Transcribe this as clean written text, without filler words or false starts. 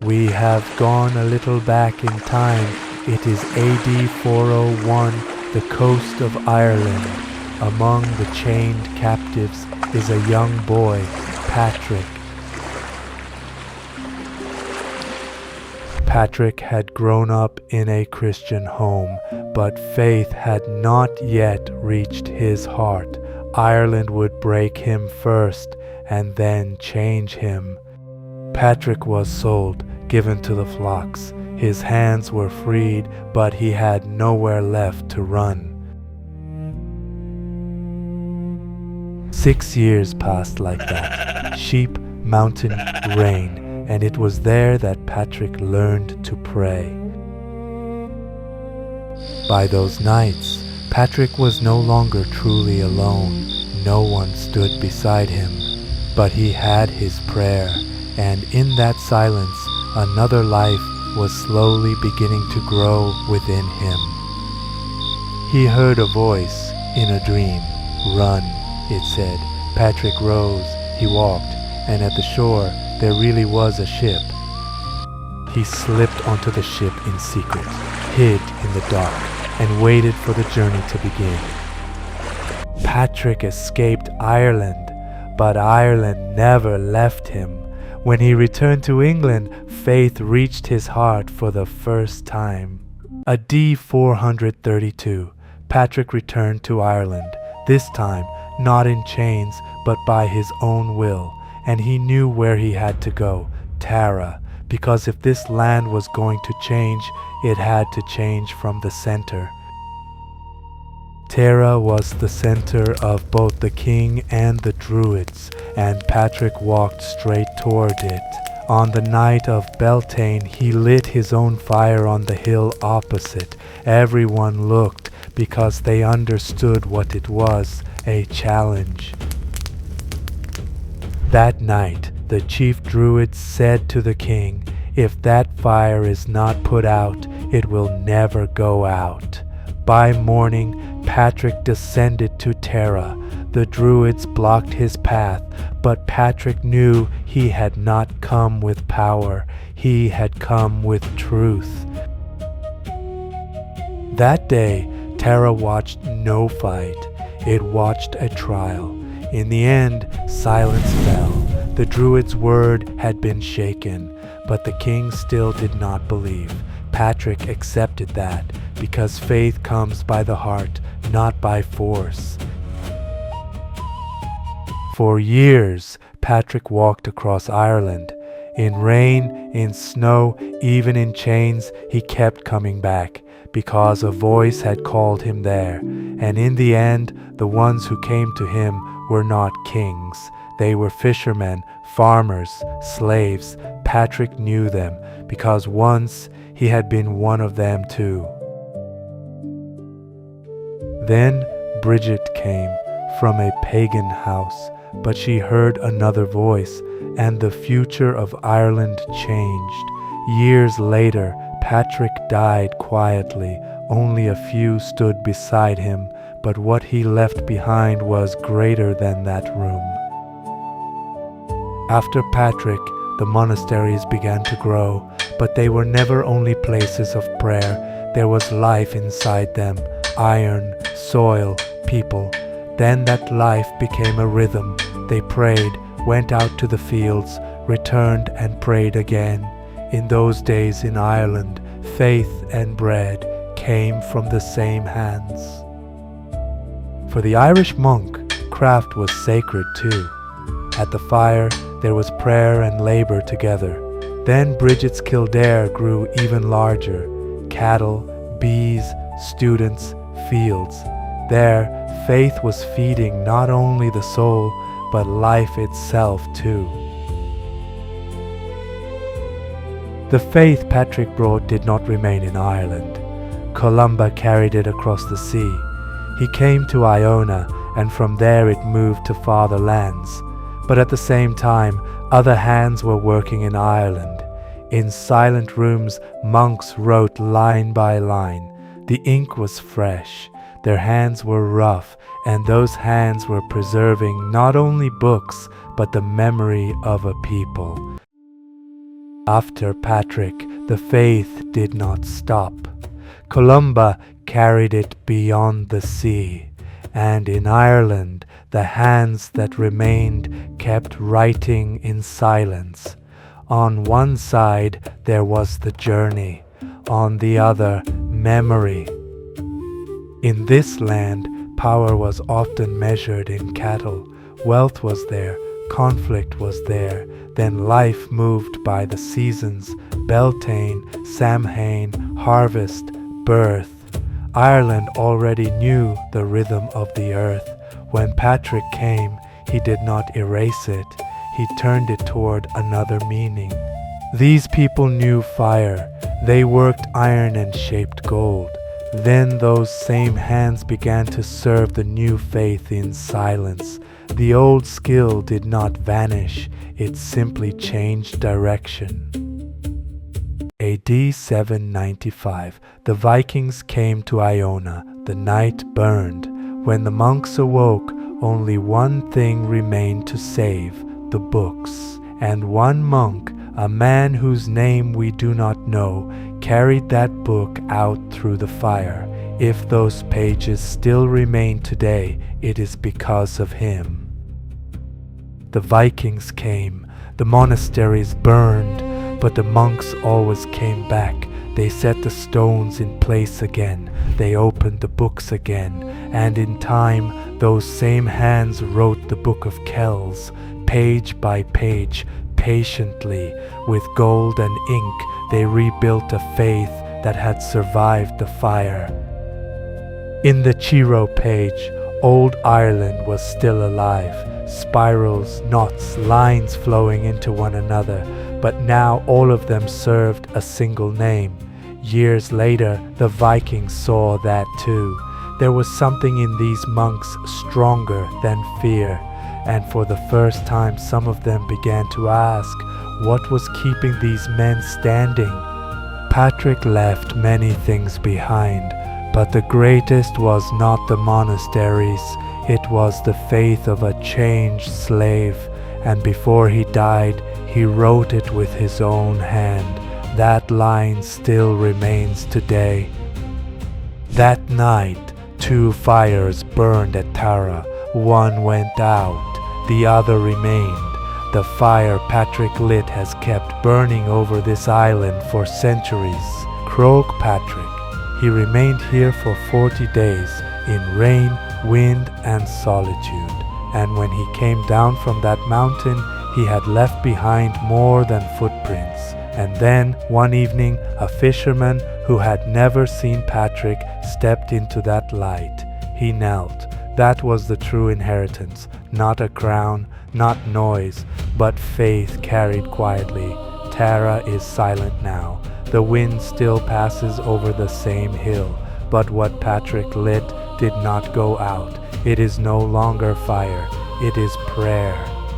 We have gone a little back in time. It is AD 401, the coast of Ireland. Among the chained captives is a young boy, Patrick. Patrick had grown up in a Christian home, but faith had not yet reached his heart. Ireland would break him first and then change him. Patrick was sold, given to the flocks. His hands were freed, but he had nowhere left to run. 6 years passed like that. Sheep, mountain, rain. And it was there that Patrick learned to pray. By those nights, Patrick was no longer truly alone. No one stood beside him, but he had his prayer, and in that silence, another life was slowly beginning to grow within him. He heard a voice in a dream. "Run," it said. Patrick rose, he walked, and at the shore, there really was a ship. He slipped onto the ship in secret, hid in the dark, and waited for the journey to begin. Patrick escaped Ireland, but Ireland never left him. When he returned to England, faith reached his heart for the first time. AD 432, Patrick returned to Ireland, this time not in chains, but by his own will. And he knew where he had to go, Tara, because if this land was going to change, it had to change from the center. Tara was the center of both the king and the druids, and Patrick walked straight toward it. On the night of Beltane, he lit his own fire on the hill opposite. Everyone looked because they understood what it was, a challenge. That night, the chief druid said to the king, "If that fire is not put out, it will never go out." By morning, Patrick descended to Tara. The druids blocked his path, but Patrick knew he had not come with power. He had come with truth. That day, Tara watched no fight. It watched a trial. In the end, silence fell. The druid's word had been shaken, but the king still did not believe. Patrick accepted that, because faith comes by the heart, not by force. For years, Patrick walked across Ireland. In rain, in snow, even in chains, he kept coming back, because a voice had called him there. And in the end, the ones who came to him were not kings. They were fishermen, farmers, slaves. Patrick knew them, because once he had been one of them too. Then Bridget came from a pagan house, but she heard another voice, and the future of Ireland changed. Years later, Patrick died quietly. Only a few stood beside him, but what he left behind was greater than that room. After Patrick, the monasteries began to grow, but they were never only places of prayer. There was life inside them, iron, soil, people. Then that life became a rhythm. They prayed, went out to the fields, returned and prayed again. In those days in Ireland, faith and bread came from the same hands. For the Irish monk, craft was sacred too. At the fire, there was prayer and labor together. Then Bridget's Kildare grew even larger. Cattle, bees, students, fields. There, faith was feeding not only the soul, but life itself too. The faith Patrick brought did not remain in Ireland. Columba carried it across the sea. He came to Iona, and from there it moved to farther lands. But at the same time, other hands were working in Ireland. In silent rooms, monks wrote line by line. The ink was fresh. Their hands were rough, and those hands were preserving not only books, but the memory of a people. After Patrick, the faith did not stop. Columba carried it beyond the sea, and in Ireland the hands that remained kept writing in silence. On one side there was the journey, on the other memory. In this land, power was often measured in cattle. Wealth was there, conflict was there, then life moved by the seasons, Beltane, Samhain, harvest, birth. Ireland already knew the rhythm of the earth. When Patrick came, he did not erase it, he turned it toward another meaning. These people knew fire, they worked iron and shaped gold. Then those same hands began to serve the new faith in silence. The old skill did not vanish, it simply changed direction. AD 795, the Vikings came to Iona. The night burned. When the monks awoke, only one thing remained to save, the books. And one monk, a man whose name we do not know, carried that book out through the fire. If those pages still remain today, it is because of him. The Vikings came, the monasteries burned, but the monks always came back. They set the stones in place again, they opened the books again, and in time those same hands wrote the Book of Kells, page by page, patiently, with gold and ink they rebuilt a faith that had survived the fire. In the Chiro page, old Ireland was still alive, spirals, knots, lines flowing into one another, but now all of them served a single name. Years later, the Vikings saw that too. There was something in these monks stronger than fear, and for the first time some of them began to ask, what was keeping these men standing? Patrick left many things behind, but the greatest was not the monasteries, it was the faith of a changed slave, and before he died, he wrote it with his own hand. That line still remains today. That night, 2 fires burned at Tara. One went out, the other remained. The fire Patrick lit has kept burning over this island for centuries. Croak Patrick. He remained here for 40 days, in rain, wind, and solitude. And when he came down from that mountain, he had left behind more than footprints. And then, one evening, a fisherman who had never seen Patrick stepped into that light. He knelt. That was the true inheritance, not a crown, not noise, but faith carried quietly. Tara is silent now. The wind still passes over the same hill, but what Patrick lit did not go out. It is no longer fire, it is prayer.